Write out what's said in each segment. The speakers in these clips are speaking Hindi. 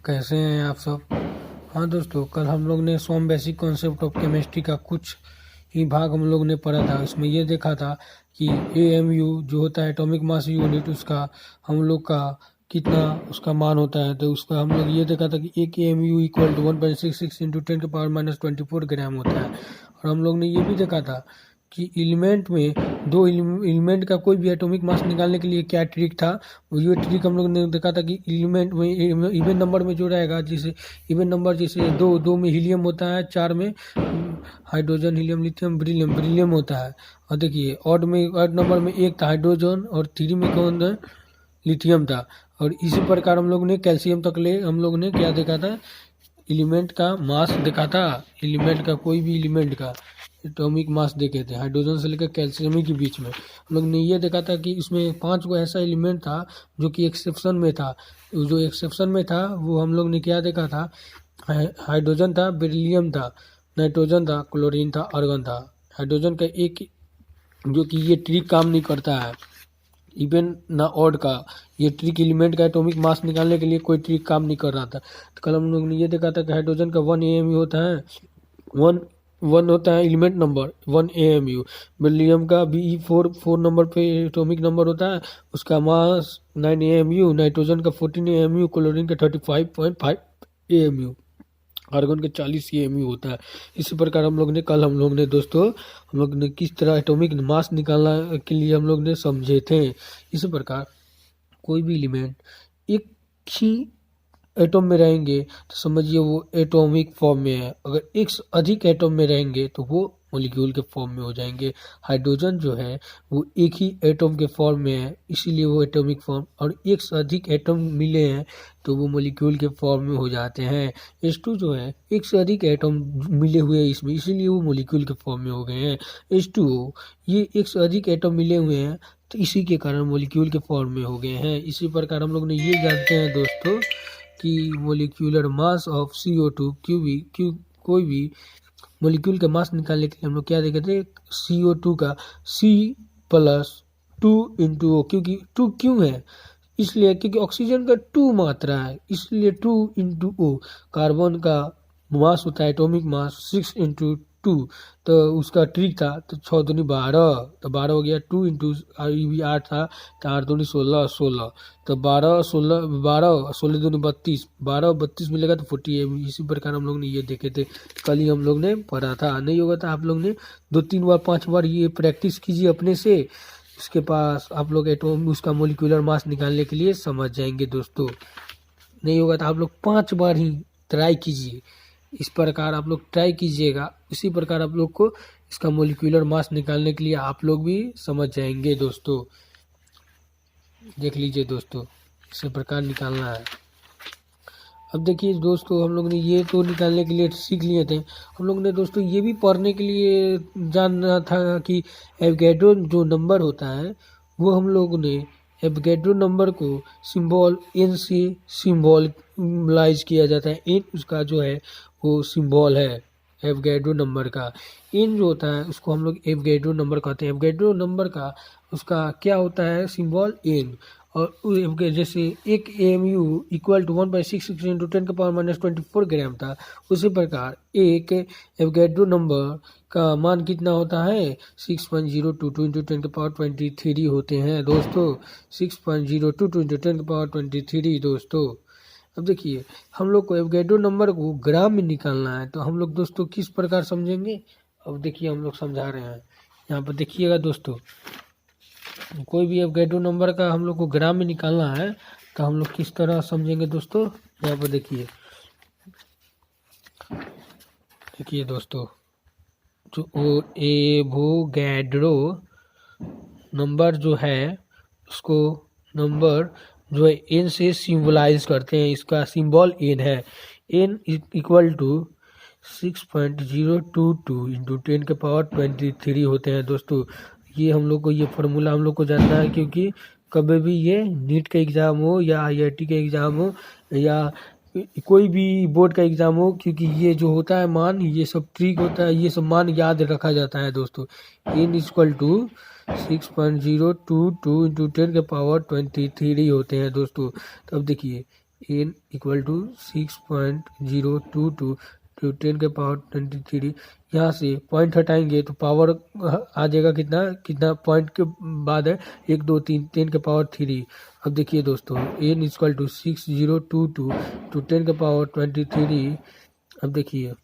कैसे हैं आप सब। हाँ दोस्तों, कल हम लोग ने सॉम बेसिक कॉन्सेप्ट ऑफ केमिस्ट्री का कुछ ही भाग हम लोग ने पढ़ा था। इसमें ये देखा था कि AMU जो होता है एटॉमिक मास यूनिट, उसका हम लोग का कितना उसका मान होता है। तो उसका हम लोग ये देखा था कि एक AMU इक्वल टू 1.66 इंटू 10⁻⁻24 ग्राम होता है। और हम लोग ने ये भी देखा था कि एलिमेंट में दो एलिमेंट का कोई भी एटॉमिक मास निकालने के लिए क्या ट्रिक था। ये ट्रिक हम लोग ने देखा था कि एलिमेंट में इवन नंबर में जो रहेगा, जैसे इवन नंबर जैसे दो में हीलियम होता है, 4 में हाइड्रोजन, हीलियम, लिथियम, ब्रिलियम होता है। और देखिए ऑड नंबर में एक था हाइड्रोजन और 3 में कौन था, लिथियम था। और इसी प्रकार हम लोग ने कैल्शियम तक ले हम लोग ने क्या देखा था, एलिमेंट का मास देखा था। एलिमेंट का कोई भी एलिमेंट का एटॉमिक मास देखे थे, हाइड्रोजन से लेकर कैल्शियम के बीच में। हम लोग ने ये देखा था कि इसमें 5 गो ऐसा एलिमेंट था जो कि एक्सेप्शन में था। जो एक्सेप्शन में था वो हम लोग ने क्या देखा था, हाइड्रोजन था, बेरिलियम था, नाइट्रोजन था, क्लोरीन था, आर्गन था। हाइड्रोजन का एक जो कि ये ट्रिक काम नहीं करता है, इवन ना ऑड का, ये ट्रिक एलिमेंट का एटॉमिक मास निकालने के लिए कोई ट्रिक काम नहीं कर रहा था। तो कल हम लोग ने ये देखा था कि हाइड्रोजन का 1 AMU होता है, वन होता है एलिमेंट नंबर 1 AMU। बेरिलियम का Be4 नंबर पे एटॉमिक नंबर होता है, उसका मास 9 AMU। नाइट्रोजन का 14 AMU, क्लोरीन का 35.5 AMU, आर्गन का 40 AMU होता है। इसी प्रकार हम लोग ने दोस्तों हम लोग ने किस तरह एटॉमिक मास निकालना के लिए हम लोग ने समझे थे। इसी प्रकार कोई भी एलिमेंट एक ही एटॉम में रहेंगे तो समझिए वो एटॉमिक फॉर्म में है। अगर एक से अधिक एटॉम में रहेंगे तो वो मॉलिक्यूल के फॉर्म में हो जाएंगे। हाइड्रोजन जो है वो एक ही एटॉम के फॉर्म में है, इसीलिए वो एटॉमिक फॉर्म। और एक से अधिक एटॉम मिले हैं तो वो मॉलिक्यूल के फॉर्म में हो जाते हैं। H2 जो है एक से अधिक एटॉम मिले हुए हैं इसमें, इसीलिए वो मॉलिक्यूल के फॉर्म में हो गए हैं। H2O ये एक से अधिक एटॉम मिले हुए हैं तो इसी के कारण मॉलिक्यूल के फॉर्म में हो गए हैं। इसी प्रकार हम लोग ने ये जानते हैं दोस्तों कि मोलिक्यूलर मास ऑफ CO2 कोई भी मोलिक्यूल का मास निकालने के लिए हम लोग क्या देखे थे, CO2 का C+2 इंटू O। क्योंकि 2 क्यों है, इसलिए क्योंकि ऑक्सीजन का 2 मात्रा है, इसलिए 2 इंटू O। कार्बन का मास होता है एटॉमिक मास 6 इंटू 2, तो उसका ट्रिक था तो 6 दूनी 12, तो 12 हो गया। 2 इंटू 8 था तो 8 दूनी 16, तो 12 16 दूनी 32, 12 32 मिलेगा तो 40। इसी प्रकार हम लोग ने ये देखे थे, कल ही हम लोग ने पढ़ा था। नहीं होगा तो आप लोग ने 2-3 बार 5 बार ये प्रैक्टिस कीजिए अपने से, इसके पास आप लोग एटॉम उसका मोलिकुलर मास निकालने के लिए समझ जाएंगे दोस्तों। नहीं होगा तो आप लोग 5 बार ही ट्राई कीजिए, इस प्रकार आप लोग ट्राई कीजिएगा, इसी प्रकार आप लोग को इसका मोलिकुलर मास निकालने के लिए आप लोग भी समझ जाएंगे दोस्तों। देख लीजिए दोस्तों, इसी प्रकार निकालना है। अब देखिए दोस्तों, हम लोग ने ये तो निकालने के लिए सीख लिए थे। हम लोग ने दोस्तों ये भी पढ़ने के लिए जानना था कि एवोगैड्रो जो नंबर होता है वो हम लोग ने एवोगैड्रो नंबर को सिंबल N से सिंबलाइज किया जाता है। N उसका जो है वो सिंबल है एवोगैड्रो नंबर का। N जो होता है उसको हम लोग एवोगैड्रो नंबर कहते हैं। एवोगैड्रो नंबर का उसका क्या होता है, सिंबल N। और जैसे एक AMU इक्वल टू 1/66 इंटू 10⁻⁻24 ग्राम था, उसी प्रकार एक एवोगैड्रो नंबर का मान कितना होता है, 6.022 इंटू 10⁻23 होते हैं दोस्तों। 6.022 इंटू 10⁻23 दोस्तों। अब देखिए हम लोग को एवोगैड्रो नंबर को ग्राम में निकालना है, तो हम लोग दोस्तों किस प्रकार समझेंगे। अब देखिए हम लोग समझा रहे हैं, यहाँ पर देखिएगा दोस्तों, कोई भी एवोगैड्रो नंबर का हम लोग को ग्राम में निकालना है तो हम लोग किस तरह समझेंगे दोस्तों। यहाँ पर देखिए दोस्तों, जो एवोगैड्रो नंबर जो है उसको नंबर जो है N से सिंबलाइज करते हैं, इसका सिंबल N है। N इक्वल टू 6.022 इंटू 10⁻23 होते हैं दोस्तों। ये हम लोग को ये फार्मूला हम लोग को जानना है, क्योंकि कभी भी ये नीट का एग्ज़ाम हो या IIT का एग्ज़ाम हो या कोई भी बोर्ड का एग्ज़ाम हो, क्योंकि ये जो होता है मान, ये सब ट्रिक होता है, ये सब मान याद रखा जाता है दोस्तों। N इक्वल टू 6.022 इंटू 10⁻23 होते हैं दोस्तों। तो अब देखिए n इक्वल टू 6.022 टू 10 के पावर 23। यहाँ से पॉइंट हटाएंगे तो पावर आ जाएगा कितना कितना पॉइंट के बाद है 1 2 3 10 के पावर 3। अब देखिए दोस्तों n इक्वल टू 6022 टू 10 के पावर 23। अब देखिए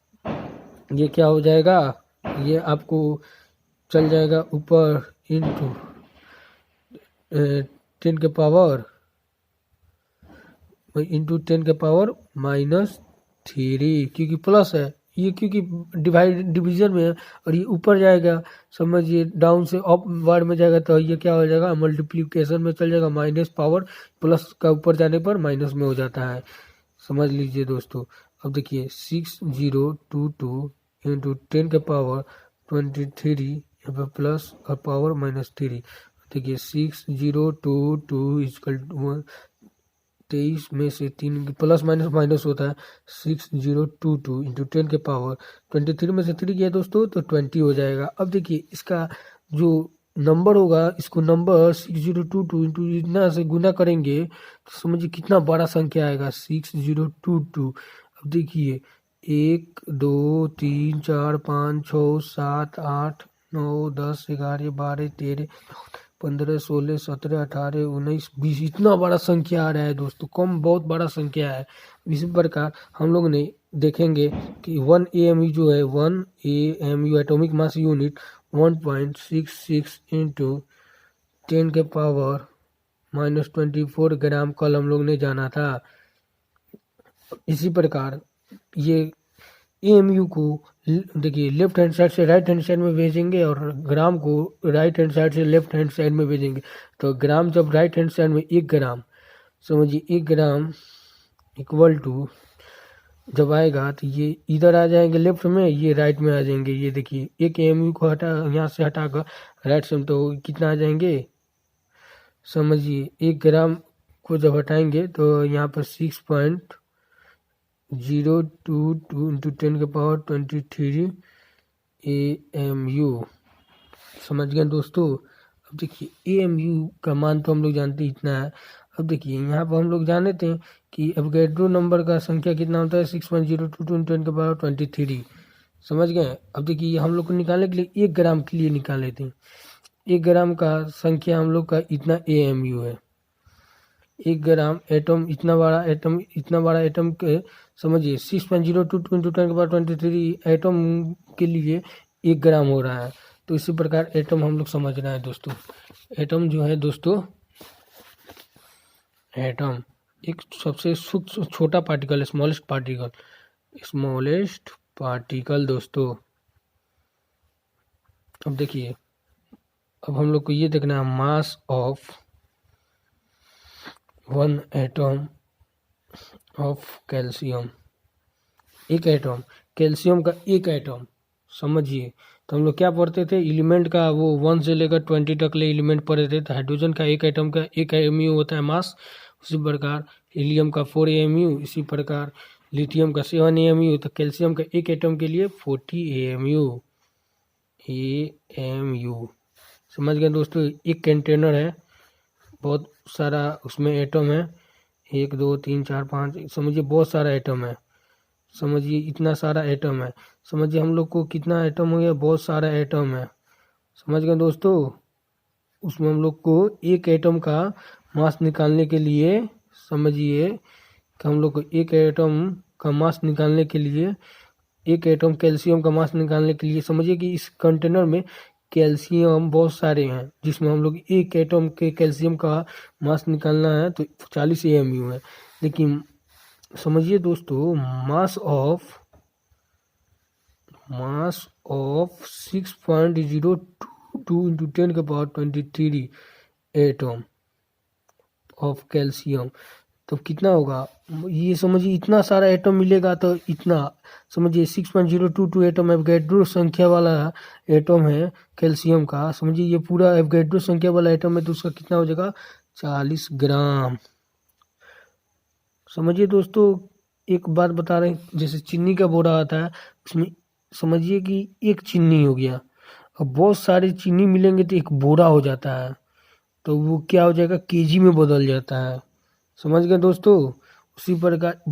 ये क्या हो जाएगा, ये आपको चल जाएगा ऊपर इंटू 10 के पावर -3 क्योंकि प्लस है ये, क्योंकि डिवीजन में है और ये ऊपर जाएगा, समझिए डाउन से अप वर्ड में जाएगा तो ये क्या हो जाएगा मल्टीप्लिकेशन में चल जाएगा, माइनस पावर प्लस का ऊपर जाने पर माइनस में हो जाता है, समझ लीजिए दोस्तों। अब देखिए 6022 इंटू 10 के पावर 23 यहाँ पर प्लस और पावर -3। देखिए 6022 इक्वल 23 में से 3 प्लस माइनस माइनस होता है 6022 इंटू 10 के पावर 23 में से 3 किया दोस्तों तो 20 हो जाएगा। अब देखिए इसका जो नंबर होगा इसको नंबर 6022 इंटू इतना से गुना करेंगे तो समझिए कितना बड़ा संख्या आएगा 6022। अब देखिए 1 2 3 4 5 6 7 8 9 10 11 12 13 15 16 17 18 19 20 इतना बड़ा संख्या आ रहा है दोस्तों, कम बहुत बड़ा संख्या है। इसी प्रकार हम लोग ने देखेंगे कि 1 AMU जो है 1 AMU atomic mass unit 1.66 into 10 के पावर -24 ग्राम कल हम लोग ने जाना था। इसी प्रकार ये AMU को देखिए लेफ्ट हैंड साइड से राइट हैंड साइड में भेजेंगे और ग्राम को राइट हैंड साइड से लेफ्ट हैंड साइड में भेजेंगे। तो ग्राम जब राइट हैंड साइड में 1 ग्राम, समझिए 1 ग्राम इक्वल टू जब आएगा तो ये इधर आ जाएंगे लेफ्ट में, ये राइट में आ जाएंगे। ये देखिए एक AMU को हटा यहाँ से हटाकर राइट से तो कितना आ जाएंगे, समझिए 1 ग्राम को जब हटाएंगे तो यहाँ पर 6.022 इंटू 10 के पावर 23 AMU, समझ गए दोस्तों। अब देखिए AMU का मान तो हम लोग जानते इतना है। अब देखिए यहाँ पर हम लोग जानते हैं कि एवोगैड्रो नंबर का संख्या कितना होता है 6.022 इंटू 10 के पावर 23, समझ गए। अब देखिए हम लोग को निकालने के लिए 1 ग्राम के लिए निकाल लेते हैं। 1 ग्राम का संख्या हम लोग का इतना AMU है। 1 ग्राम एटम इतना बड़ा एटम के समझिए 6.022 इंटू 10 के पावर 23 एटम के लिए 1 ग्राम हो रहा है। तो इसी प्रकार एटम हम लोग समझ रहे हैं दोस्तों। एटम जो है दोस्तों, एटम एक सबसे सूक्ष्म छोटा पार्टिकल, स्मॉलेस्ट पार्टिकल दोस्तों। अब देखिए अब हम लोग को ये देखना है मास ऑफ 1 एटम ऑफ कैल्शियम। एक एटम कैल्शियम का एक एटम, समझिए तो हम लोग क्या पढ़ते थे एलिमेंट का, वो 1 से लेकर 20 तक ले एलिमेंट पढ़े थे। तो हाइड्रोजन का एक एटम का 1 AMU होता है मास, उसी प्रकार हीलियम का 4 AMU, इसी प्रकार लिथियम का 7 AMU। तो कैल्शियम का एक एटम के लिए 40 AMU, समझ गए दोस्तों। एक कंटेनर है, बहुत सारा उसमें एटम है, 1 2 3 4 5, समझिए बहुत सारा एटम है, समझिए इतना सारा एटम है। समझिए हम लोग को कितना एटम हो गया, बहुत सारा एटम है, समझ गए दोस्तों। उसमें हम लोग को एक एटम का मास निकालने के लिए, समझिए कि हम लोग को एक एटम का मास निकालने के लिए, एक एटम कैल्शियम का मास निकालने के लिए, समझिए कि इस कंटेनर में कैल्शियम बहुत सारे हैं, जिसमें हम लोग एक एटम के कैल्शियम का मास निकालना है तो 40 AMU है। लेकिन समझिए दोस्तों मास ऑफ 6.022 इंटू 10 के पावर 23 एटम ऑफ कैल्शियम तो कितना होगा, ये समझिए इतना सारा एटम मिलेगा तो इतना, समझिए 6.022 एटम एवोगैड्रो संख्या वाला एटम है कैल्शियम का। समझिए ये पूरा एवोगैड्रो संख्या वाला एटम है तो उसका कितना हो जाएगा 40 ग्राम। समझिए दोस्तों एक बात बता रहे हैं, जैसे चीनी का बोरा आता है उसमें समझिए कि एक चीनी हो गया, अब बहुत सारी चीनी मिलेंगे तो एक बोरा हो जाता है, तो वो क्या हो जाएगा KG में बदल जाता है, समझ गए दोस्तों। उसी प्रकार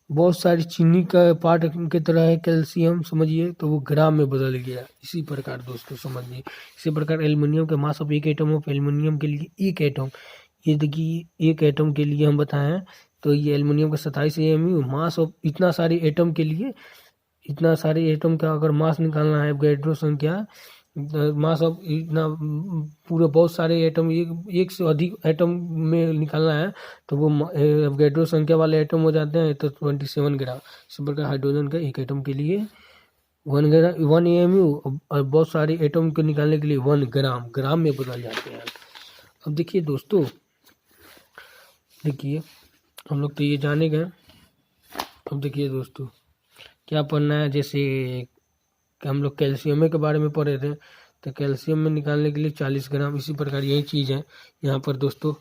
बहुत सारी चीनी का पार्ट की तरह है कैल्शियम, समझिए, तो वो ग्राम में बदल गया। इसी प्रकार दोस्तों समझिए, इसी प्रकार एल्युमिनियम के मास ऑफ एक एटम ऑफ एल्युमिनियम के लिए एक एटम, ये देखिए एक एटम के लिए हम बताएं तो ये एल्युमिनियम का 27 AMU मास ऑफ इतना सारे एटम के लिए, इतना सारे एटम का अगर मास निकालना है एवोगैड्रो संख्या, मास ऑफ इतना पूरे बहुत सारे एटम, एक से अधिक एटम में निकालना है तो वो एवोगैड्रो संख्या वाले एटम हो जाते हैं तो 27 ग्राम। इसी प्रकार हाइड्रोजन का एक एटम के लिए 1 AMU और बहुत सारे एटम को निकालने के लिए 1 ग्राम में बदल जाते हैं। अब देखिए दोस्तों, देखिए हम लोग तो ये जाने गए। अब देखिए दोस्तों क्या पढ़ना है, जैसे कि हम लोग कैल्शियम के बारे में पढ़े थे, तो कैल्शियम में निकालने के लिए 40 ग्राम। इसी प्रकार यही चीज़ है यहाँ पर दोस्तों,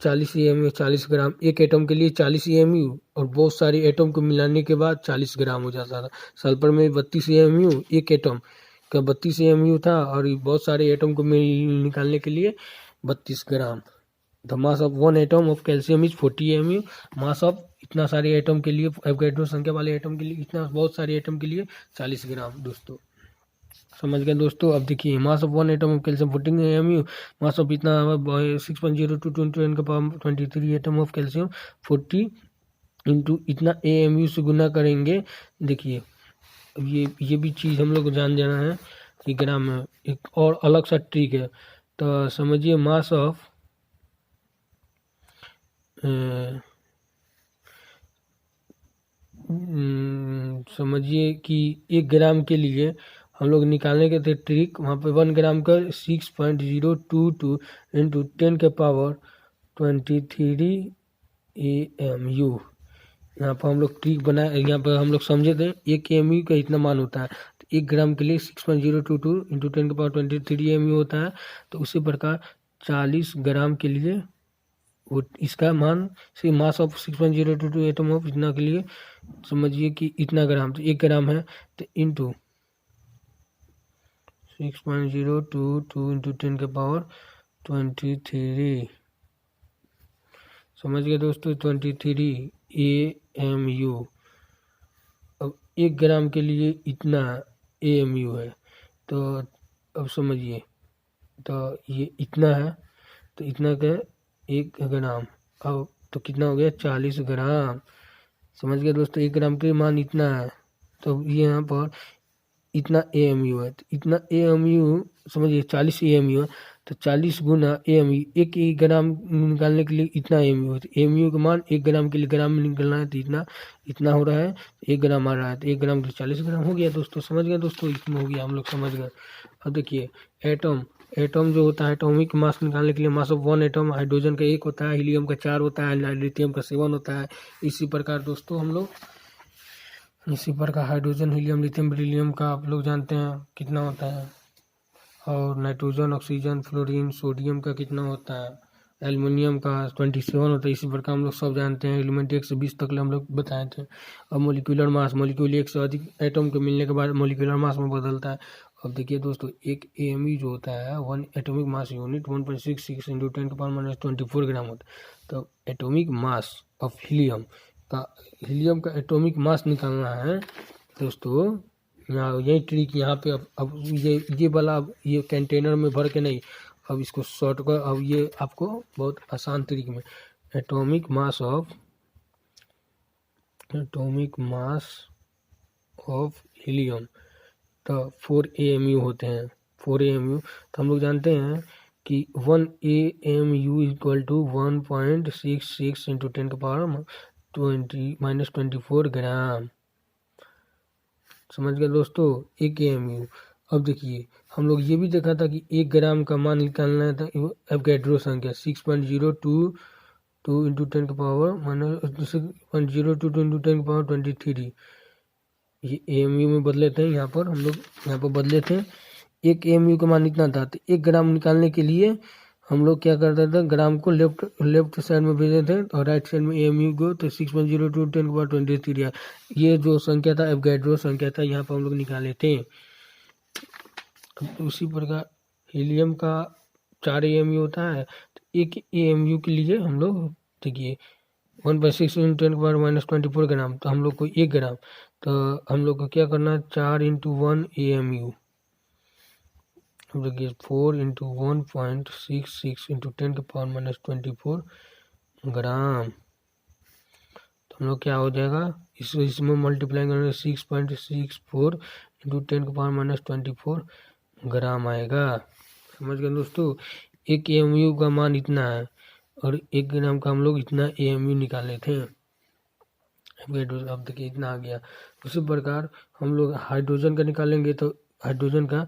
40 AMU 40 ग्राम, एक एटम के लिए 40 AMU और बहुत सारे एटम को मिलाने के बाद 40 ग्राम हो जाता था। सल्फर में 32 AMU, एक एटम का 32 AMU था और बहुत सारे एटम को निकालने के लिए 32 gram. The mass of 1 atom of calcium is 40 AMU। Mass of इतना सारे एटम के लिए, एवोगैड्रो संख्या वाले एटम के लिए, इतना बहुत सारे एटम के लिए 40 ग्राम दोस्तों, समझ गए दोस्तों। अब देखिए मास of 1 atom of calcium 14 AMU, mass of इतना 6.02 × 10⁻23 एटम ऑफ कैल्शियम 40 इंटू इतना AMU से गुना करेंगे। देखिए अब ये भी चीज़ हम लोग को जान जाना है कि ग्राम में एक और अलग सा ट्रिक है। तो समझिए मास ऑफ समझिए कि 1 ग्राम के लिए हम लोग निकालने के थे ट्रिक, वहाँ पे 1 ग्राम का 6.022 इंटू 10⁻23 AMU। यहाँ पर हम लोग ट्रिक बनाए, यहाँ पर हम लोग समझे थे 1 AMU का इतना मान होता है, तो 1 ग्राम के लिए 6.022 इंटू 10⁻23 AMU होता है। तो उसी प्रकार 40 ग्राम के लिए वो इसका मान से मास ऑफ 6.022 एटम ऑफ इतना के लिए समझिए कि इतना ग्राम, तो 1 ग्राम है तो इंटू 6.022 इंटू 10⁻23 समझ गए दोस्तों, 23 AMU। अब 1 ग्राम के लिए इतना AMU है, तो अब समझिए तो ये इतना है, तो इतना का 1 ग्राम, अब तो कितना हो गया 40 ग्राम। समझ गए दोस्तों, 1 ग्राम के मान इतना है, तो ये यहाँ पर इतना AMU है, तो इतना AMU समझिए 40 AMU है, तो 40 गुना AMU, 1 ग्राम निकालने के लिए इतना AMU है, तो AMU का मान 1 ग्राम के लिए ग्राम में निकलना है, तो इतना हो रहा है, 1 ग्राम आ रहा है, तो 1 ग्राम के लिए 40 ग्राम हो गया दोस्तों। समझ गए दोस्तों, इतना हो गया, हम लोग समझ गए। अब देखिए एटम जो होता है, एटॉमिक मास निकालने के लिए मास ऑफ 1 एटम, हाइड्रोजन का 1 होता है, हीलियम का 4 होता है, लिथियम का 7 होता है। इसी प्रकार दोस्तों हम लोग इसी प्रकार हाइड्रोजन, हीलियम, लिथियम, बेरिलियम का आप लोग जानते हैं कितना होता है, और नाइट्रोजन, ऑक्सीजन, फ्लोरीन, सोडियम का कितना होता है, एल्युमिनियम का 27 होता है। इसी प्रकार हम लोग सब जानते हैं, एलिमेंट 1 से 20 तक हम लोग बताए थे। अब मोलिकुलर मास, मोलिक्यूल 1 से अधिक एटम के मिलने के बाद मोलिकुलर मास में बदलता है। अब देखिए दोस्तों, एक AMU जो होता है 1 एटॉमिक मास यूनिट 1.66 इंटू 10⁻24 ग्राम होता है। तो एटॉमिक मास ऑफ हीलियम का एटॉमिक मास निकालना है दोस्तों। यहाँ यही ट्रिक यहाँ पे, अब ये वाला, अब ये कंटेनर में भर के नहीं, अब इसको शॉर्ट कर, अब ये आपको बहुत आसान तरीके में एटॉमिक मास ऑफ हीलियम तो 4 AMU होते हैं, 4 AMU। तो हम लोग जानते हैं कि 1 AMU इक्वल टू 1.66 इंटू 10⁻20⁻24 ग्राम। समझ गए दोस्तों, 1 AMU। अब देखिए हम लोग ये भी देखा था कि 1 ग्राम का मान निकालना था एवोगैड्रो संख्या 6.022 इंटू 10⁻6.022 इंटू 10⁻23। ये AMU में बदले थे, यहाँ पर हम लोग यहाँ पर बदले थे। 1 AMU का मान इतना था, तो 1 ग्राम निकालने के लिए हम लोग क्या करते थे, ग्राम को लेफ्ट साइड में भेजे थे और राइट साइड में AMU को, तो 6.022 10⁻23 ये जो संख्या था एवोगैड्रो संख्या था, यहाँ पर हम लोग निकाले थे। उसी प्रकार हीलियम का 4 AMU होता है, तो 1 AMU के लिए हम लोग देखिए 1/6 × 10⁻⁻24 ग्राम, तो हम लोग को 1 ग्राम, तो हम लोग को क्या करना है 4 × 1 AMU। हम देखिए 4 × 1.66 × 10⁻⁻24 ग्राम, तो हम लोग क्या हो जाएगा इसमें मल्टीप्लाई करेंगे 6.64 × 10⁻⁻24 ग्राम आएगा। समझ गए दोस्तों, 1 AMU का मान इतना है और 1 ग्राम का हम लोग इतना AMU निकाले थे। अब देखिए इतना आ गया। उसी प्रकार हम लोग हाइड्रोजन का निकालेंगे, तो हाइड्रोजन का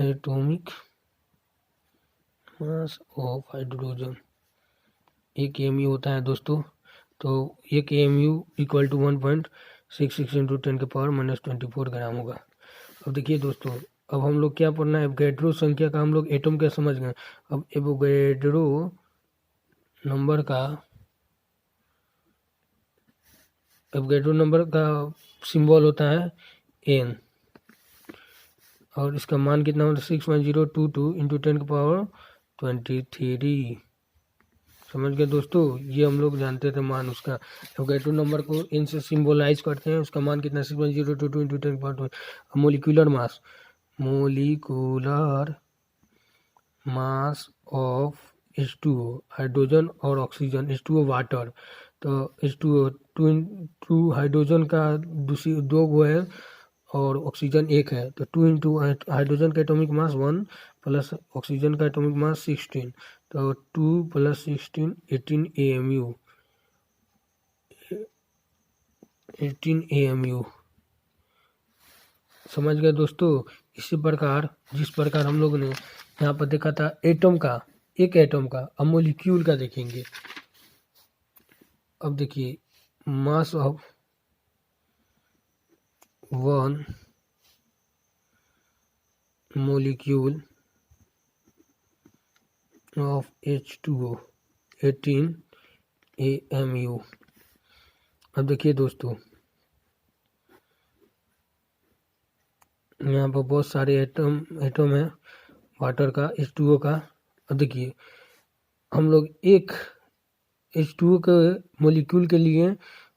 atomic mass of hydrogen 1 AMU होता है दोस्तों, तो 1 AMU इक्वल टू 1.66 × 10⁻⁻24 ग्राम होगा। अब देखिए दोस्तों, अब हम लोग क्या पढ़ना है, एवोगैड्रो संख्या का हम लोग एटम क्या समझ गए। अब एवोगैड्रो नंबर का सिंबल होता है N, और इसका मान कितना होता है 6.022 × 10⁻23। समझ गए दोस्तों, ये हम लोग जानते थे मान उसका। एवोगैड्रो नंबर को N से सिंबलाइज करते हैं, उसका मान कितना 6.022 × 10⁻23। Molecular mass of H2O hydrogen और ऑक्सीजन, H2O वाटर, तो H2O टू हाइड्रोजन का दूसरी 2 गो है और ऑक्सीजन 1 है, तो 2 × हाइड्रोजन का एटॉमिक मास 1 प्लस ऑक्सीजन का एटॉमिक मास 16, तो 2 + 16 18 AMU 18 AMU। समझ गए दोस्तों। इसी प्रकार जिस प्रकार हम लोग ने यहाँ पर देखा था एटम का, एक एटम का, अब मोलिक्यूल का देखेंगे। अब देखिए मास of 1 molecule of H2O 18 AMU। अब देखिए दोस्तों, यहाँ पर बहुत सारे एटम है वाटर का, H2O का। अब देखिए हम लोग एक H2O के मोलिक्यूल के लिए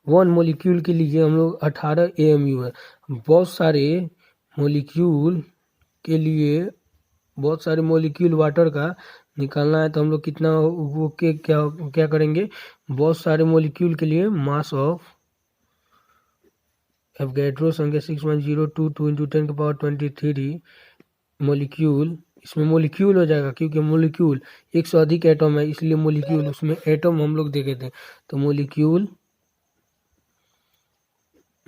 1 मोलिक्यूल के लिए हम लोग 18 AMU है। बहुत सारे मोलिक्यूल के लिए, बहुत सारे मोलिक्यूल वाटर का निकालना है, तो हम लोग कितना वो के क्या करेंगे, बहुत सारे मोलिक्यूल के लिए मास ऑफ एवोगैड्रो संख्या 6.022 × 10⁻23 मोलिक्यूल, इसमें मोलिक्यूल हो जाएगा क्योंकि मोलिक्यूल 1 से अधिक एटम है, इसलिए मोलिक्यूल, उसमें एटम हम लोग देखे थे, तो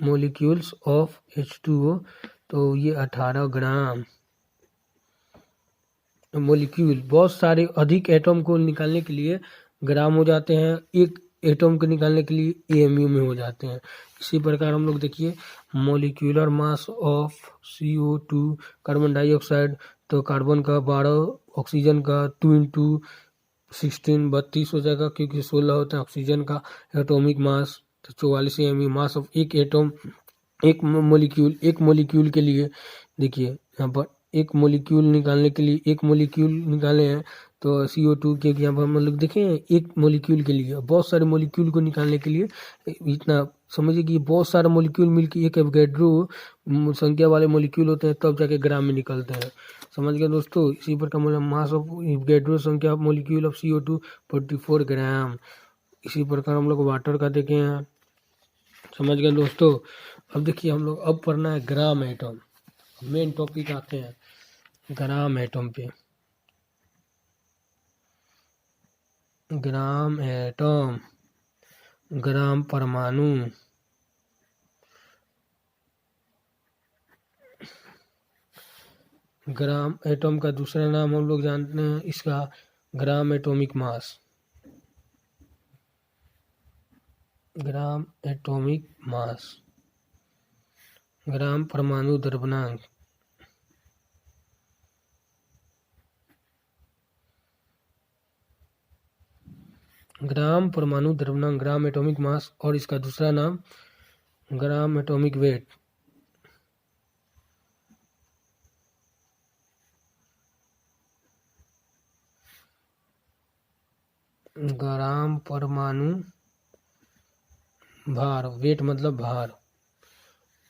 मोलिक्यूल्स ऑफ H2O, तो ये 18 ग्राम मोलिक्यूल। बहुत सारे अधिक एटम को निकालने के लिए ग्राम हो जाते हैं, एक एटम को निकालने के लिए AMU में हो जाते हैं। इसी प्रकार हम लोग देखिए molecular mass of CO2 carbon dioxide, तो कार्बन का 12, ऑक्सीजन का 2 × 16 32 हो जाएगा, क्योंकि 16 होता है ऑक्सीजन का एटॉमिक मास, तो 44 AMU मास ऑफ एक एटम, एक मोलिक्यूल के लिए। देखिए यहाँ पर एक मोलिक्यूल निकालने के लिए, एक मोलिक्यूल निकाले हैं तो CO2 के, यहाँ पर हम लोग देखें एक मोलिक्यूल के लिए, बहुत सारे मोलिक्यूल को निकालने के लिए इतना, समझिए कि बहुत सारे मोलिक्यूल मिलकर एक एवोगैड्रो संख्या वाले मोलिक्यूल होते हैं, तब जाके ग्राम में निकलते हैं। समझ गए दोस्तों। इसी प्रकार मतलब मास ऑफ एवोगैड्रो संख्या ऑफ मोलिक्यूल ऑफ CO2 44 ग्राम। इसी प्रकार हम लोग वाटर का देखे हैं। समझ गए दोस्तों। अब देखिए हम लोग अब पढ़ना है ग्राम एटम, मेन टॉपिक आते हैं ग्राम एटम पे। ग्राम एटम, ग्राम परमाणु, ग्राम एटम का दूसरा नाम हम लोग जानते हैं इसका ग्राम atomic mass, gram atomic mass, ग्राम परमाणु द्रव्यंक, ग्राम परमाणु द्रव्यंक, ग्राम एटॉमिक मास, और इसका दूसरा नाम ग्राम एटॉमिक वेट। ग्राम परमाणु भार, वेट मतलब भार,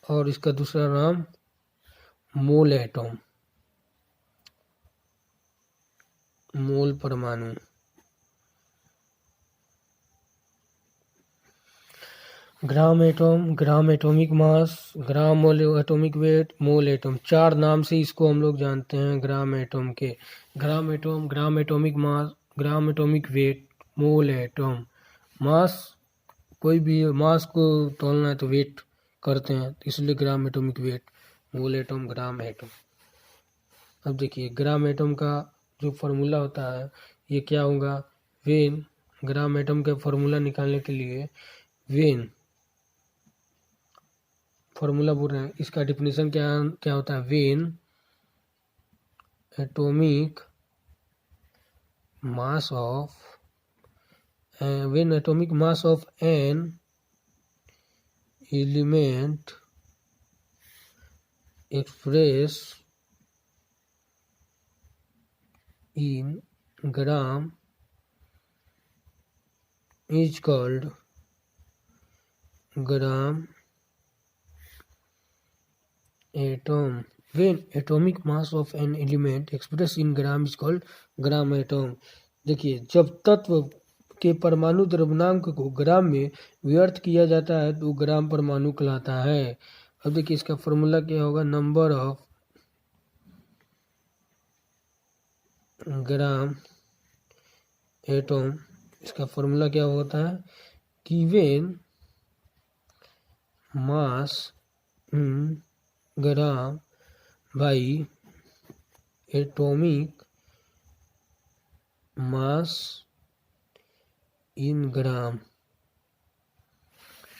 और इसका दूसरा नाम मोल एटम, मोल परमाणु। Gram atom, gram atomic mass, gram mole atomic weight, mole atom, चार नाम से इसको हम लोग जानते हैं ग्राम एटम के। Gram atom, gram atomic mass, gram atomic weight, mole atom. Mass, कोई भी मास को तोलना है तो वेट करते हैं, तो इसलिए ग्राम atomic weight, mole atom, gram atom. अब देखिए ग्राम एटम का जो फार्मूला होता है ये क्या होगा, वेन, ग्राम एटम का फार्मूला निकालने के लिए वेन फार्मूला बोल रहे हैं, इसका डिफिनीशन क्या क्या होता है, when atomic mass of, when atomic mass of an element express in gram is called gram atom. When atomic mass of an element expressed in gram is called gram atom. देखिए जब तत्व के परमाणु द्रव्यनांक को ग्राम में व्यक्त किया जाता है तो ग्राम परमाणु कहलाता है। अब देखिए इसका फॉर्मूला क्या होगा, नंबर ऑफ ग्राम एटम, इसका फॉर्मूला क्या होता है, given mass in gram by atomic mass in gram.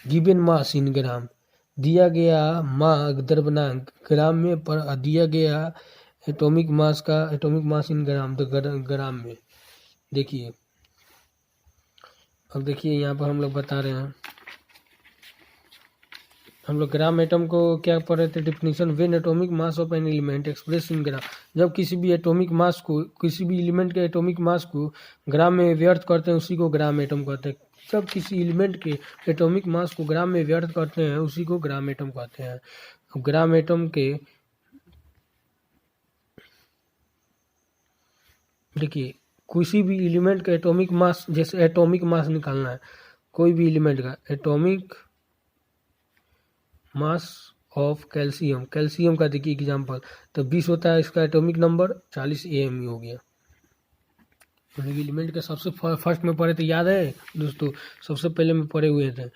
Given mass in gram, दिया गया द्रव्यनांक ग्राम में, पर दिया गया एटॉमिक मास का, एटॉमिक मास इन ग्राम तो ग्राम में। देखिए अब देखिए यहाँ पर हम लोग बता रहे हैं, हम लोग ग्राम एटम को क्या पढ़ रहे थे, definition, when atomic mass of an element express in gram. जब किसी भी एटॉमिक मास को, किसी भी एलिमेंट के एटॉमिक मास को ग्राम में व्यक्त करते हैं उसी को ग्राम एटम कहते हैं। जब किसी एलिमेंट के एटॉमिक मास को ग्राम में व्यक्त करते हैं उसी को ग्राम एटम कहते हैं। अब ग्राम एटम के देखिए किसी भी एलिमेंट का एटॉमिक मास, जैसे एटॉमिक मास निकालना है कोई भी एलिमेंट का, atomic mass of calcium, calcium का देखिए एग्जांपल, तो 20 होता है इसका एटॉमिक नंबर, 40 AMU हो गया। एलिमेंट के सबसे फर्स्ट में पढ़े थे, याद है दोस्तों, सबसे पहले में पढ़े हुए थे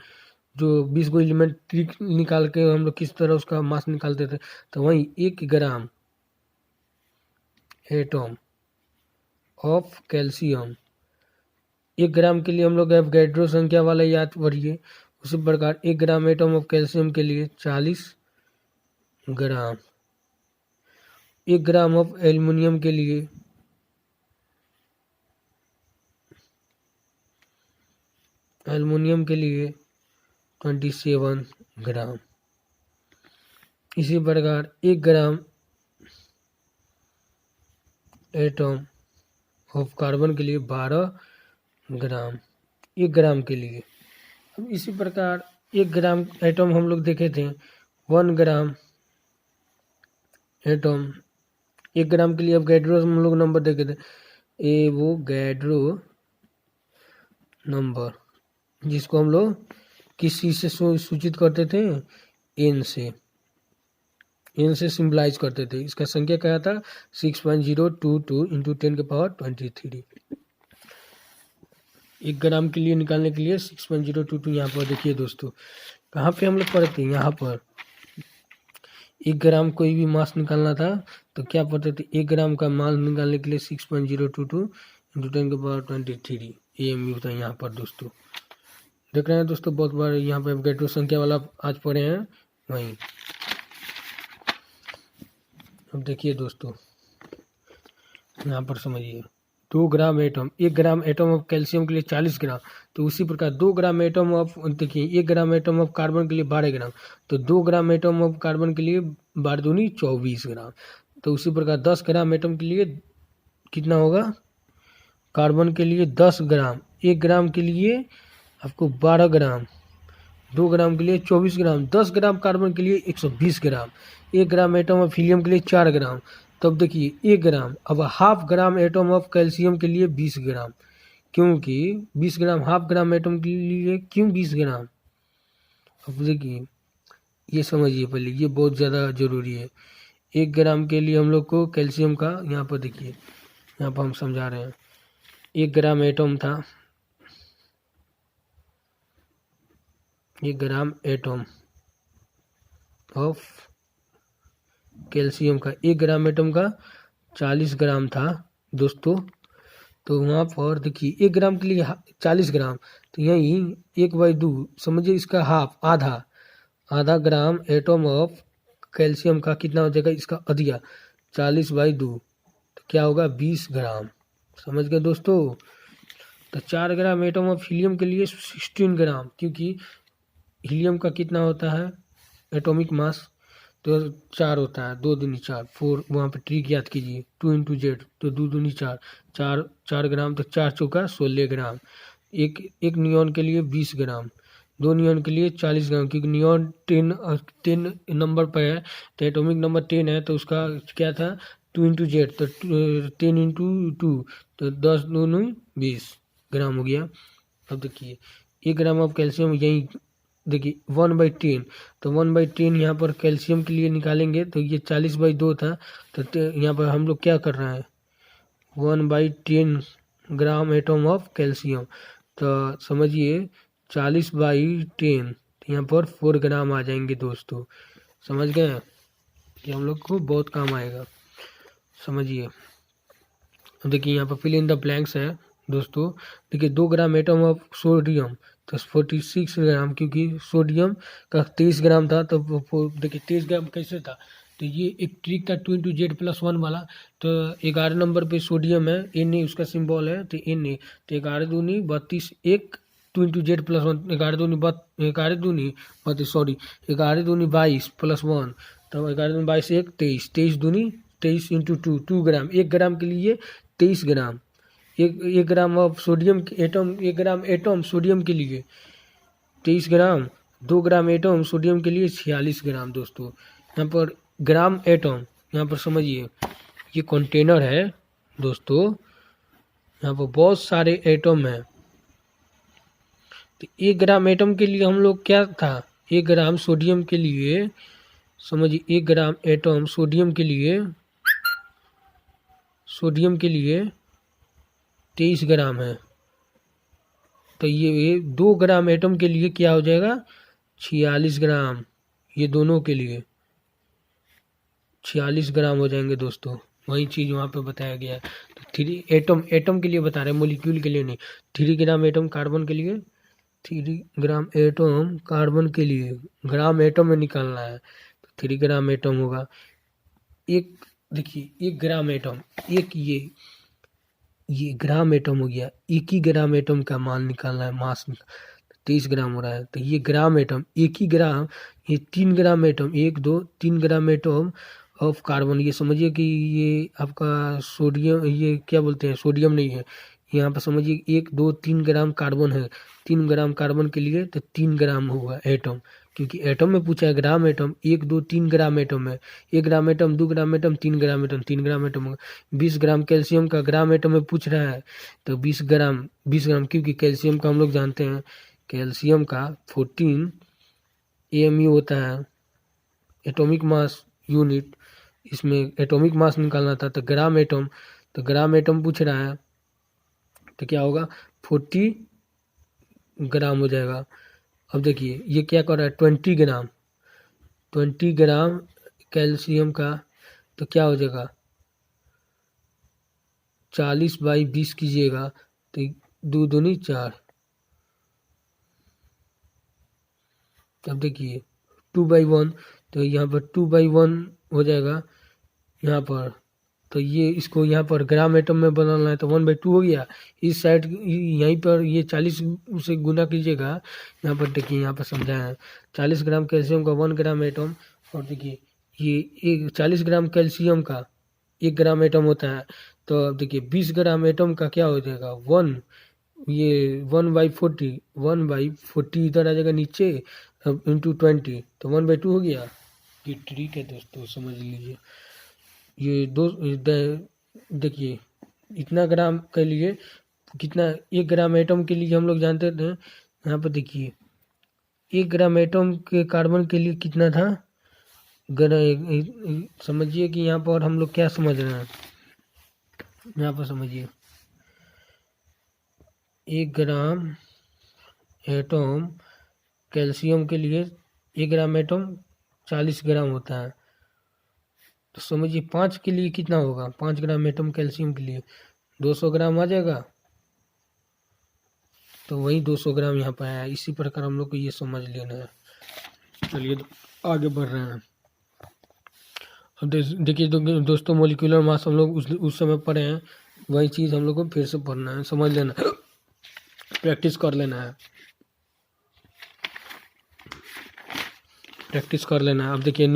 जो 20 गो एलिमेंट ट्रिक निकाल के हम लोग किस तरह उसका मास निकालते थे, तो वही 1 ग्राम एटम ऑफ कैल्शियम, 1 ग्राम के लिए हम लोग एवोगैड्रो संख्या वाला याद पढ़िए। उसी प्रकार 1 ग्राम एटम ऑफ कैल्शियम के लिए 40 ग्राम, 1 ग्राम ऑफ एल्युमिनियम के लिए 27 ग्राम। इसी प्रकार 1 ग्राम एटम ऑफ कार्बन के लिए 12 ग्राम, 1 ग्राम के लिए। अब इसी प्रकार 1 ग्राम एटम हम लोग देखे थे, 1 ग्राम एटम, 1 ग्राम के लिए अब गैड्रो हम लोग नंबर देखे थे, एवोगैड्रो नंबर, जिसको हम लोग किस चीज से सूचित करते थे, एन से सिंबलाइज करते थे। इसका संख्या क्या था, 6.022 इंटू 10⁻23। 1 ग्राम के लिए निकालने के लिए 6.022, यहाँ पर देखिए दोस्तों कहाँ पे हम लोग पढ़े थे, यहाँ पर 1 ग्राम कोई भी मास निकालना था तो क्या पढ़ते थे, 1 ग्राम का मास निकालने के लिए 6.022 इंटू 10⁻23 AMU था यहाँ पर दोस्तों। देख रहे हैं दोस्तों, बहुत बार यहाँ पे एवोगैड्रो संख्या वाला आज पढ़े हैं वहीं। अब देखिए दोस्तों यहाँ पर समझिए, 2 gram atom, 1 gram atom of calcium के लिए 40 ग्राम, तो उसी प्रकार 2 ग्राम एटम ऑफ, देखिए 1 ग्राम एटम ऑफ कार्बन के लिए 12 ग्राम, तो 2 ग्राम एटम ऑफ कार्बन के लिए 12 दूनी 24 ग्राम। तो उसी प्रकार 10 ग्राम एटम के लिए कितना होगा, कार्बन के लिए 10 ग्राम, 1 ग्राम के लिए आपको 12 ग्राम, 2 ग्राम के लिए 24 ग्राम, 10 ग्राम कार्बन के लिए 120 ग्राम, 1 ग्राम एटम ऑफ हीलियम के लिए 4 ग्राम। तब देखिए 1 ग्राम, अब half gram atom of calcium के लिए 20 ग्राम, क्योंकि 20 ग्राम हाफ ग्राम एटम के लिए क्यों 20 ग्राम? अब देखिए ये समझिए पहले, ये बहुत ज़्यादा ज़रूरी है। 1 ग्राम के लिए हम लोग को कैल्शियम का, यहाँ पर देखिए, यहाँ पर हम समझा रहे हैं, 1 ग्राम एटम था, 1 ग्राम एटम ऑफ कैल्शियम का, 1 ग्राम एटम का 40 ग्राम था दोस्तों। तो वहाँ पर देखिए 1 ग्राम के लिए 40 ग्राम, तो यही 1/2 समझिए, इसका हाफ, आधा ग्राम एटम ऑफ कैल्शियम का कितना हो जाएगा, इसका अधिया 40/2, तो क्या होगा 20 ग्राम। समझ गए दोस्तों? तो 4 ग्राम एटम ऑफ हीलियम के लिए 16 ग्राम, क्योंकि हीलियम का कितना होता है एटॉमिक मास, तो 4 होता है, 2 दूनी 4, 4 वहाँ पर ट्रिक याद कीजिए, 2 × Z, तो 2 दूनी 4, 4 ग्राम, तो 4 चौका 16 ग्राम। एक नियॉन के लिए 20 ग्राम, 2 नियॉन के लिए 40 ग्राम, क्योंकि नियॉन 10 नंबर पर है, तो एटॉमिक नंबर 10 है, तो उसका क्या था 2 × Z, तो 10 × 2, तो 10 दूनी 20 ग्राम हो गया। अब देखिए 1 ग्राम ऑफ कैल्शियम, यही देखिए 1/10, तो 1/10 यहाँ पर कैल्शियम के लिए निकालेंगे, तो ये 40/2 था, तो यहाँ पर हम लोग क्या कर रहे हैं 1/10 ग्राम एटम ऑफ कैल्शियम, तो समझिए 40/10, तो यहाँ पर 4 ग्राम आ जाएंगे दोस्तों। समझ गए? ये हम लोग को बहुत काम आएगा, समझिए। देखिए यहाँ पर फिल इन द ब्लैंक्स है दोस्तों। देखिए 2 ग्राम एटम ऑफ सोडियम, तो 46 ग्राम, क्योंकि सोडियम का 23 ग्राम था, तो देखिए 23 ग्राम कैसे था, तो ये एक ट्रिक था 2 × Z+1 वाला। तो 11 नंबर पे सोडियम है, Na उसका सिंबल है, तो Na, तो 11 दूनी 32, 1 2 × Z+1, 11 दूनी 32, सॉरी 11 दूनी 22 +1, तो 11 दूनी 22, 1 23, 23 दूनी 23 × 2 ग्राम, 1 ग्राम के लिए 23 ग्राम, 1 gram of sodium atom, 1 gram atom sodium के लिए 23 ग्राम, 2 ग्राम एटम सोडियम के लिए 46 ग्राम दोस्तों। यहाँ पर ग्राम एटम, यहाँ पर समझिए ये कंटेनर है दोस्तों, यहाँ पर बहुत सारे एटम हैं, तो 1 ग्राम एटम के लिए हम लोग क्या था, 1 ग्राम सोडियम के लिए, समझिए 1 ग्राम एटम सोडियम के लिए 23 ग्राम है, तो ये 2 ग्राम एटम के लिए क्या हो जाएगा 46 ग्राम, ये दोनों के लिए 46 ग्राम हो जाएंगे दोस्तों। वही चीज़ वहाँ पे बताया गया है। तो 3 एटम के लिए बता रहे हैं, मोलिक्यूल के लिए नहीं। 3 ग्राम एटम कार्बन के लिए, 3 ग्राम एटम कार्बन के लिए ग्राम एटम में निकालना है, तो 3 ग्राम एटम होगा। एक देखिए 1 ग्राम एटम, एक ये ग्राम एटम हो गया, 1 ही ग्राम एटम का मान निकालना है, मास 23 ग्राम हो रहा है, तो ये ग्राम एटम 1 ही ग्राम, ये 3 gram atom, 1 2 3 gram atom of carbon. ये समझिए कि ये आपका सोडियम, ये क्या बोलते हैं सोडियम नहीं है, यहाँ पर समझिए 1 2 3 ग्राम कार्बन है, 3 ग्राम कार्बन के लिए तो 3 ग्राम होगा एटम, क्योंकि एटम में पूछा है ग्राम एटम, 1 2 3 ग्राम एटम है, 1 gram atom, 2 gram atom, 3 gram atom, 3 gram atom होगा। 20 ग्राम कैल्शियम का ग्राम एटम में पूछ रहा है, तो 20 ग्राम, क्योंकि कैल्शियम का हम लोग जानते हैं, कैल्शियम का 14 AMU होता है, एटॉमिक मास यूनिट, इसमें एटॉमिक मास निकालना था, तो ग्राम एटम, तो ग्राम एटम पूछ रहा है, तो क्या होगा 40 ग्राम हो जाएगा। अब देखिए ये क्या कर रहा है 20 ग्राम कैल्शियम का, तो क्या हो जाएगा 40/20 कीजिएगा, तो 2 दूनी 4। अब देखिए 2/1, तो यहाँ पर 2/1 हो जाएगा यहाँ पर, तो ये इसको यहाँ पर ग्राम एटम में बनाना है, तो 1/2 हो गया। इस साइड यहीं पर ये 40 से गुना कीजिएगा, यहाँ पर देखिए यहाँ पर समझाया है 40 ग्राम कैल्शियम का 1 ग्राम एटम, और देखिए ये 40 ग्राम कैल्शियम का 1 ग्राम एटम होता है, तो अब देखिए 20 ग्राम एटम का क्या हो जाएगा 1 ये 1/40 इधर आ जाएगा नीचे, अब इंटू 20 तो 1/2 हो गया। ये ट्रिक है दोस्तों, समझ लीजिए। ये देखिए इतना ग्राम के लिए कितना, 1 ग्राम एटम के लिए हम लोग जानते थे, यहाँ पर देखिए 1 ग्राम एटम के कार्बन के लिए कितना था, समझिए कि यहाँ पर हम लोग क्या समझ रहे हैं। यहाँ पर समझिए 1 ग्राम एटम कैल्शियम के लिए 1 ग्राम एटम 40 ग्राम होता है। तो समझिए 5 के लिए कितना होगा, 5 ग्राम एटम कैल्शियम के लिए 200 ग्राम आ जाएगा। तो वही 200 ग्राम यहाँ पर आया। इसी प्रकार हम लोग को ये समझ लेना है। चलिए आगे बढ़ रहे हैं। अब देखिए दोस्तों, मोलिकुलर मास हम लोग उस समय पढ़े हैं, वही चीज़ हम लोग को फिर से पढ़ना है, समझ लेना है, प्रैक्टिस कर लेना है, प्रैक्टिस कर लेना है। अब देखिए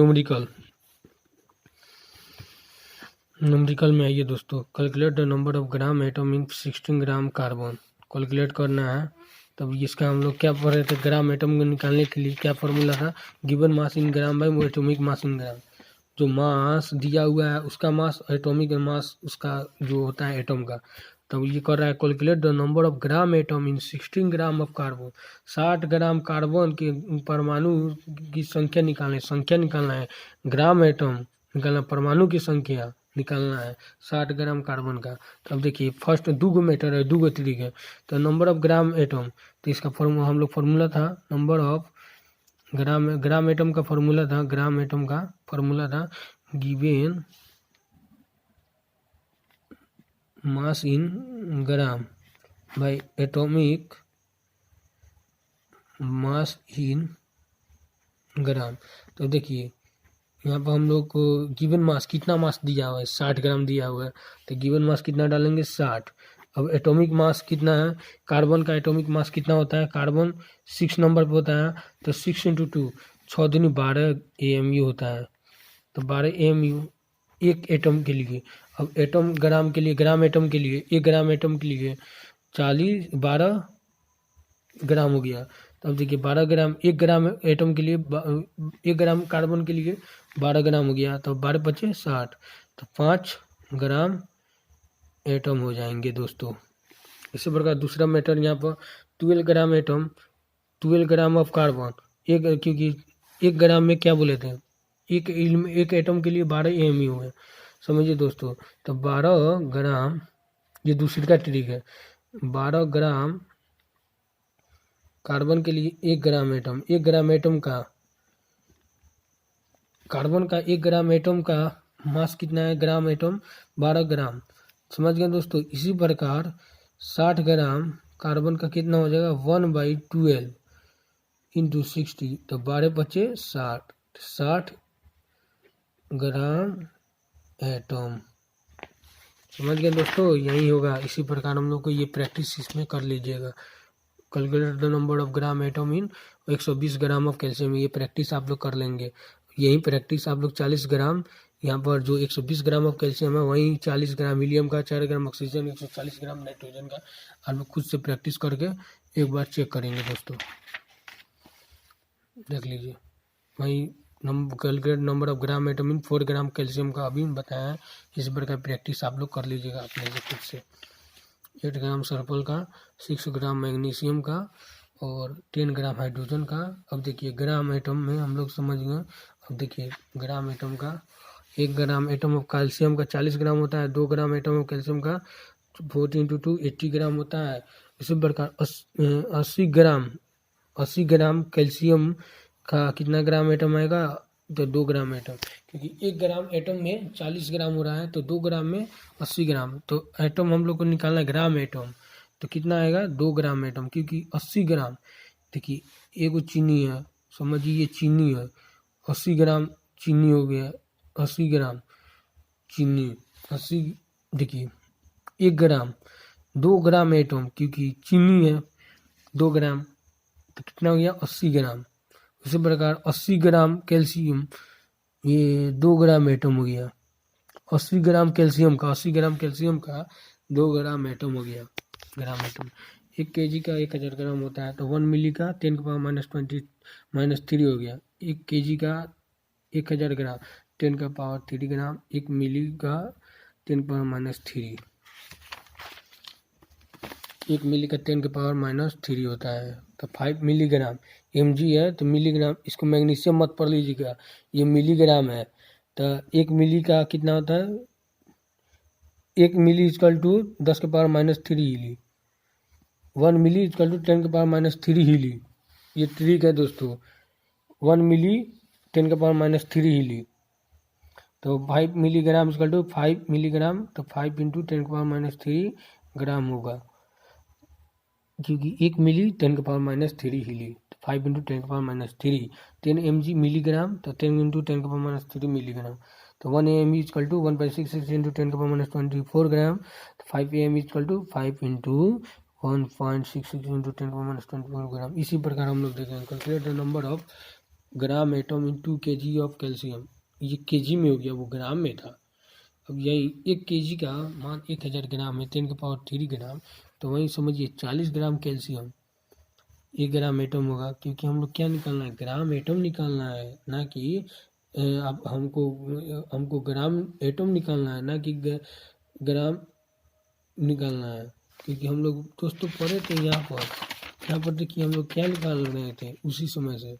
न्यूमेरिकल में आइए दोस्तों, calculate the number of gram atom in 16 gram carbon. Calculate करना है। तब इसका हम लोग क्या पढ़ रहे थे, ग्राम एटम को निकालने के लिए क्या फॉर्मूला था, given mass in gram by atomic mass in gram. जो मास दिया हुआ है उसका मास, एटॉमिक मास उसका जो होता है एटम का। तब ये कर रहा है calculate the number of gram atom in 16 gram of carbon. 60 gram carbon के परमाणु की संख्या निकालना है, ग्राम एटम निकालना, परमाणु की संख्या निकालना है 60 ग्राम कार्बन का। तब देखिए फर्स्ट 2 मैटर है, 2 तरीके है। तो नंबर ऑफ ग्राम एटम, तो इसका फॉर्मूला हम लोग फॉर्मूला था नंबर ऑफ ग्राम एटम का फॉर्मूला था, ग्राम एटम का फॉर्मूला था given mass in gram by atomic mass in gram. तो देखिए यहाँ पर हम लोग को गिवन मास, कितना मास दिया हुआ है, 60 ग्राम दिया हुआ है। तो गिवन मास कितना डालेंगे, 60। अब एटॉमिक मास कितना है, कार्बन का एटॉमिक मास कितना होता है, कार्बन 6 नंबर पर होता है। तो 6 × 2 6 दूनी 12 AMU होता है। तो 12 AMU एक एटम के लिए। अब एटम ग्राम के लिए, ग्राम एटम के लिए, 1 ग्राम एटम के लिए 12 ग्राम हो गया। तब देखिए 12 ग्राम, 1 ग्राम एटम के लिए 1 ग्राम कार्बन के लिए 12 ग्राम हो गया। तो 12 × 5 = 60। तो 5 ग्राम एटम हो जाएंगे दोस्तों। इसी प्रकार दूसरा मैटर यहाँ पर 12 gram atom, 12 gram of carbon, क्योंकि 1 ग्राम में क्या बोले थे, एक एटम के लिए 12 AMU है, समझिए दोस्तों। तो 12 ग्राम, ये दूसरी का ट्रिक है, 12 ग्राम कार्बन के लिए 1 ग्राम एटम, 1 ग्राम एटम का, कार्बन का 1 ग्राम एटम का मास कितना है, ग्राम एटम 12 ग्राम, समझ गए दोस्तों। इसी प्रकार 60 ग्राम कार्बन का कितना हो जाएगा, 1/12 × 60। तो 12 × 5 = 60, 60 ग्राम एटम, समझ गए दोस्तों। यही होगा। इसी प्रकार हम लोग को ये प्रैक्टिस इसमें कर लीजिएगा। Calculate the number of gram atom in 120 gram of calcium, ये प्रैक्टिस आप लोग कर लेंगे। यही प्रैक्टिस आप लोग 40 ग्राम, यहाँ पर जो 120 ग्राम ऑफ कैल्शियम है वहीं 40 ग्राम हीलियम का, 4 ग्राम ऑक्सीजन, 140 ग्राम नाइट्रोजन का आप लोग खुद से प्रैक्टिस करके एक बार चेक करेंगे दोस्तों। देख लीजिए वहीं calculate number of gram atom in 4 gram calcium का अभी बताया है। इस प्रकार प्रैक्टिस आप लोग कर लीजिएगा अपने से खुद से। 8 ग्राम सल्फर का, 6 ग्राम मैग्नीशियम का और 10 ग्राम हाइड्रोजन का। अब देखिए ग्राम एटम में हम लोग समझ गए। अब देखिए ग्राम एटम का, 1 ग्राम एटम ऑफ कैल्शियम का 40 ग्राम होता है, 2 ग्राम एटम ऑफ कैल्शियम का 40 × 2 80 ग्राम होता है। इसी प्रकार 80 ग्राम कैल्शियम का कितना ग्राम एटम आएगा, तो 2 ग्राम एटम, क्योंकि 1 ग्राम एटम में 40 ग्राम हो रहा है, तो 2 ग्राम में 80 ग्राम। तो एटम हम लोग को निकालना है ग्राम एटम, तो कितना आएगा, 2 ग्राम एटम, क्योंकि 80 ग्राम, देखिए एगो चीनी है, समझिए ये चीनी है, 80 ग्राम चीनी हो गया, 80 ग्राम चीनी, 80, देखिए 1 ग्राम, 2 ग्राम एटम, क्योंकि चीनी है 2 ग्राम, तो कितना हो गया, 80 ग्राम। इसी प्रकार 80 ग्राम कैल्शियम, ये 2 ग्राम एटम हो गया, 80 ग्राम कैल्शियम का, 80 ग्राम कैल्शियम का 2 ग्राम एटम हो गया, ग्राम एटम। 1 kg का 1000 ग्राम होता है, तो 1 मिली का 10 की पावर -3 हो गया। 1 kg का 1000 ग्राम 10 का पावर 3 ग्राम, 1 मिली का 10 की पावर -3, 1 मिली का 10 के पावर -3 होता है। तो 5 मिलीग्राम mg है, तो मिलीग्राम, इसको मैग्नीशियम मत पढ़ लीजिएगा, ये मिलीग्राम है। तो 1 मिली का कितना होता है, 1 मिली इक्वल टू 10 के पावर -3 हिली, 1 मिली इक्वल टू 10 के पावर -3 हिली। ये ट्रिक है दोस्तों, 1 मिली 10 के पावर -3 हिली। तो 5 मिलीग्राम इक्वल टू 5 मिलीग्राम, तो 5 इंटू 10 के पावर -3 ग्राम होगा, क्योंकि 1 मिली 10 के पावर -3 हिली। तो 5 इंटू 10 के पावर -3, 10 mg मिलीग्राम, तो 10 इंटू 10 के पावर -3 मिलीग्राम। तो 1 AME इक्वल टू 1.66 इंटू 10 के पावर -24 ग्राम। तो 5 AME equal to 5 into 1.66 into 10 के पावर -24 ग्राम। इसी प्रकार हम लोग देखेंगे, calculate the number of gram atom in 2 kg of calcium. ये kg में हो गया, वो ग्राम में था। अब यही 1 kg का मान 1000 ग्राम है, 10 के पावर 3 ग्राम, तो वही समझिए 40 ग्राम कैल्शियम 1 ग्राम एटम होगा, क्योंकि हम लोग क्या निकालना है, ग्राम एटम निकालना है, ना कि अब हमको ग्राम एटम निकालना है, ना कि ग्राम निकालना है। क्योंकि हम लोग दोस्तों पढ़े थे यहाँ पर देखिए हम लोग क्या निकाल रहे थे उसी समय से।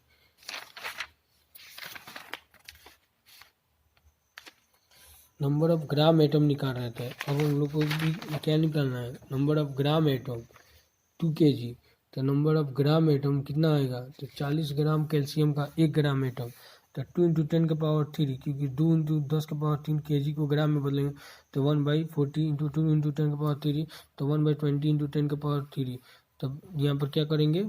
नंबर ऑफ ग्राम एटम निकाल रहे थे, अब हम लोग को भी क्या निकालना है, number of gram atom 2 kg। तो नंबर ऑफ ग्राम एटम कितना आएगा, तो 40 ग्राम कैल्शियम का 1 ग्राम एटम, तो 2 इंटू 10 के पावर 3, क्योंकि 2 इंटू 10 के पावर 3 kg को ग्राम में बदलेंगे, तो 1/40 इंटू 2 इंटू 10 के पावर 3, तो 1/20 इंटू 10 के पावर 3। तब यहाँ पर क्या करेंगे,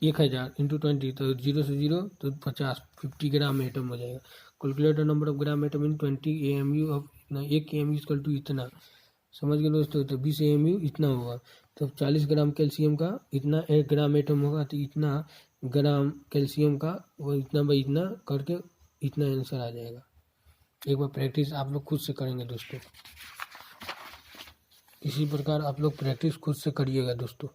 1000 इंटू 20, तो 0 से 0 तो 50 ग्राम एटम हो जाएगा। Calculate number of gram atom in 20 AMU of 1 AMU equal to इतना, समझ गए दोस्तों, तो 20 AMU इतना होगा। तो 40 ग्राम कैल्शियम का इतना 1 ग्राम एटम होगा, तो इतना ग्राम कैल्शियम का वो इतना बाई इतना करके इतना आंसर आ जाएगा। एक बार प्रैक्टिस आप लोग खुद से करेंगे दोस्तों, इसी प्रकार आप लोग प्रैक्टिस खुद से करिएगा दोस्तों।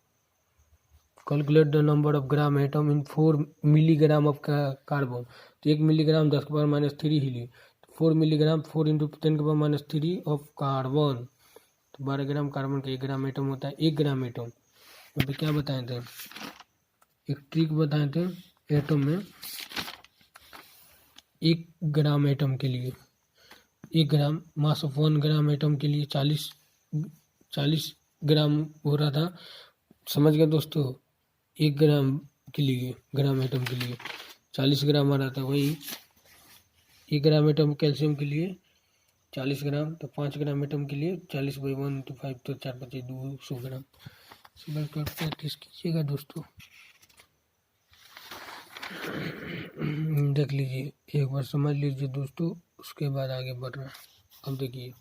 Calculate the number of gram atom in 4 milligram of carbon. तो 1 मिलीग्राम 10 के पावर -3 हिली, 4 मिलीग्राम 4 इंटू 10 के पावर -3 ऑफ कार्बन, तो 12 ग्राम कार्बन का 1 ग्राम एटम होता है। 1 ग्राम एटम तो क्या बताए थे, एक ट्रिक बताए थे एटम में, 1 ग्राम एटम के लिए 1 ग्राम मास ऑफ 1 ग्राम एटम के लिए 40 ग्राम हो रहा था, समझ गए दोस्तों। 1 ग्राम के लिए, ग्राम एटम के लिए 40 ग्राम आ रहा था, वही 1 ग्राम एटम कैल्शियम के लिए 40 ग्राम, तो 5 ग्राम एटम के लिए 40/1 × 5, तो 4 × 5 = 200 ग्राम। सिंपल कर प्रैक्टिस कीजिएगा दोस्तों। देख लीजिए, एक बार समझ लीजिए दोस्तों, उसके बाद आगे बढ़ रहे हैं। अब देखिए